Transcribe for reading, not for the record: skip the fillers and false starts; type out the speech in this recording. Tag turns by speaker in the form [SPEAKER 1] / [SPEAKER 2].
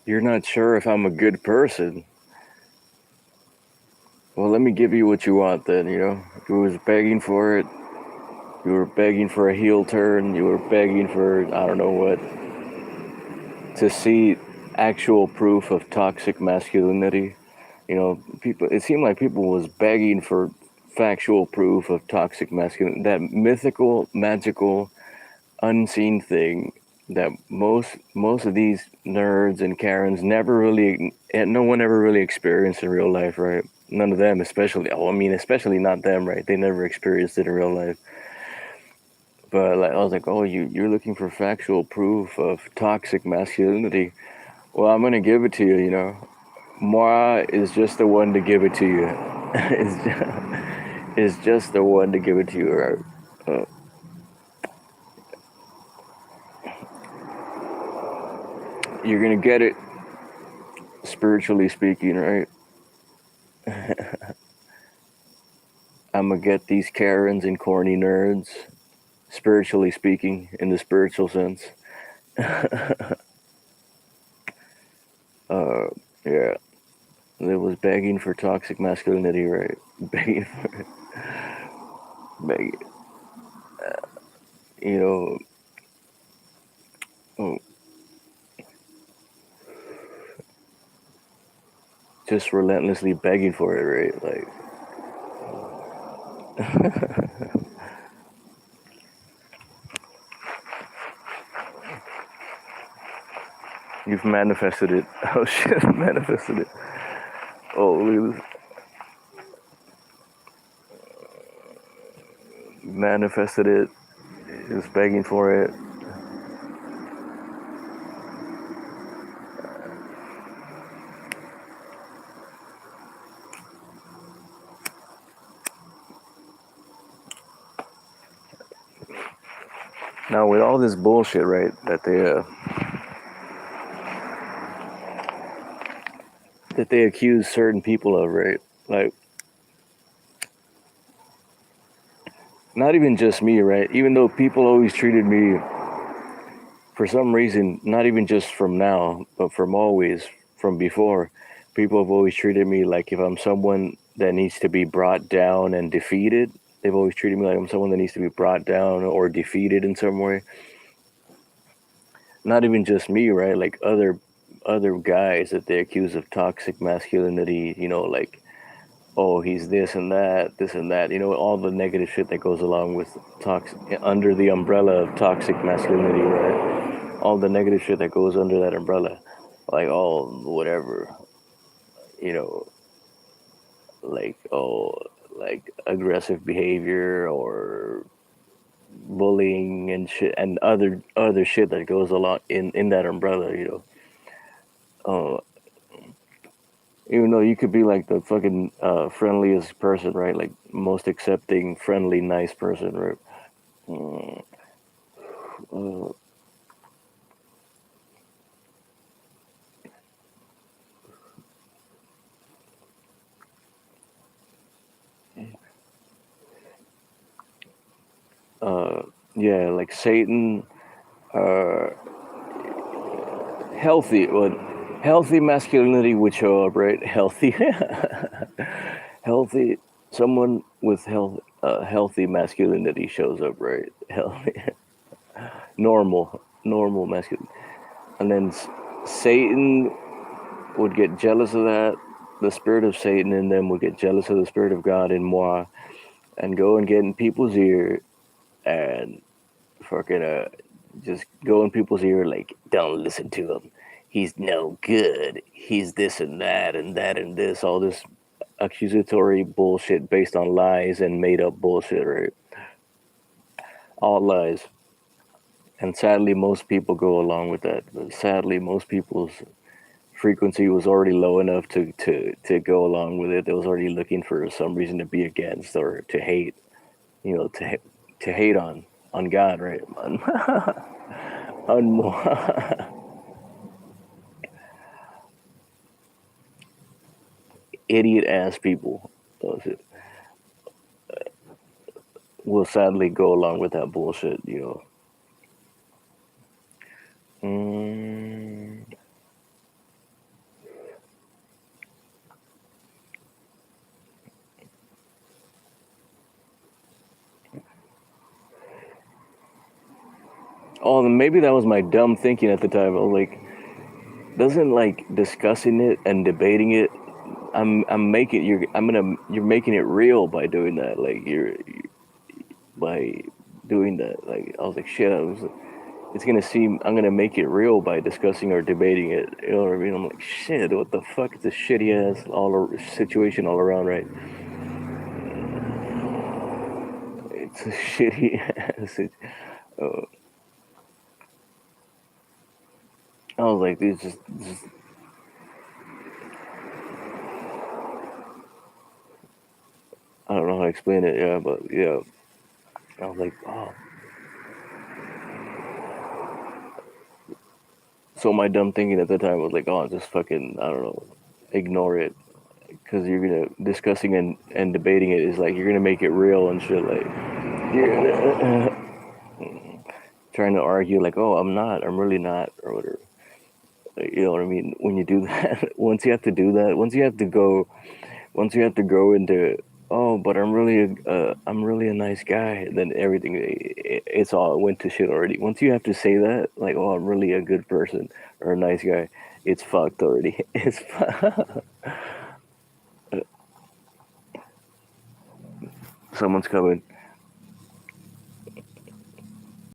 [SPEAKER 1] You're not sure if I'm a good person. Well, let me give you what you want then, you know? You was begging for it. You were begging for a heel turn. You were begging for, I don't know what, to see actual proof of toxic masculinity. You know, people, it seemed like people was begging for factual proof of toxic masculinity. That mythical, magical, unseen thing that most of these nerds and Karens never really, and no one ever really experienced in real life, right? None of them, especially. Oh, I mean, especially not them, right? They never experienced it in real life. But like, I was like, oh, you're looking for factual proof of toxic masculinity. Well, I'm gonna give it to you. You know, Moi is just the one to give it to you. Is just the one to give it to you, right? Uh, you're gonna get it spiritually speaking, right? I'm gonna get these Karens and corny nerds, spiritually speaking, in the spiritual sense. uh, yeah, they was begging for toxic masculinity, right? Begging for, begging, you know, oh, just relentlessly begging for it, right? Like, you've manifested it. Oh shit, manifested it. Oh, look at this. Manifested it. Is begging for it. Now with all this bullshit, right, that they accuse certain people of, right? Like, not even just me, right? Even though people always treated me, for some reason, not even just from now, but from always, from before, people have always treated me like if I'm someone that needs to be brought down and defeated. They've always treated me like I'm someone that needs to be brought down or defeated in some way. Not even just me, right? Like other guys that they accuse of toxic masculinity, you know, like, oh, he's this and that, you know, all the negative shit that goes along with toxic, under the umbrella of toxic masculinity, right? All the negative shit that goes under that umbrella, like, oh, whatever, you know, like, oh, like aggressive behavior or bullying and shit and other shit that goes along in that umbrella, you know. Uh, Even though you could be like the fucking friendliest person, right? Like most accepting, friendly, nice person, right? Mm, uh, uh, yeah, like Satan, uh, healthy, well, healthy masculinity would show up, right? Healthy, healthy, someone with healthy masculinity shows up, right? Healthy, normal masculinity. And then Satan would get jealous of that. The spirit of Satan in them would get jealous of the spirit of God in moi and go and get in people's ear and fucking just go in people's ear like, don't listen to him. He's no good. He's this and that and this. All this accusatory bullshit based on lies and made up bullshit, right? All lies. And sadly, most people go along with that. But sadly, most people's frequency was already low enough to go along with it. They was already looking for some reason to be against or to hate, you know, to hate on God, right? On more idiot ass people will sadly go along with that bullshit, you know. Mm, Oh, then maybe that was my dumb thinking at the time. I was like, doesn't like discussing it and debating it. I'm making you're making it real by doing that. Like by doing that. Like I was like, shit. It's gonna seem I'm gonna make it real by discussing or debating it. You know what I mean? I'm like, shit. What the fuck? It's a shitty ass situation all around, right? It's a shitty ass. Uh, I was like, this just I don't know how to explain it. Yeah, but yeah, I was like, oh. So my dumb thinking at the time was like, oh, just fucking, I don't know, ignore it, because you're gonna discussing and debating it is like you're gonna make it real and shit. Like you're gonna trying to argue like, oh, I'm really not, or whatever. Like, you know what I mean? When you do that, once you have to do that, once you have to go into, oh, but I'm really a nice guy. Then everything, it's all went to shit already. Once you have to say that, like, oh, I'm really a good person or a nice guy, it's fucked already. It's someone's coming.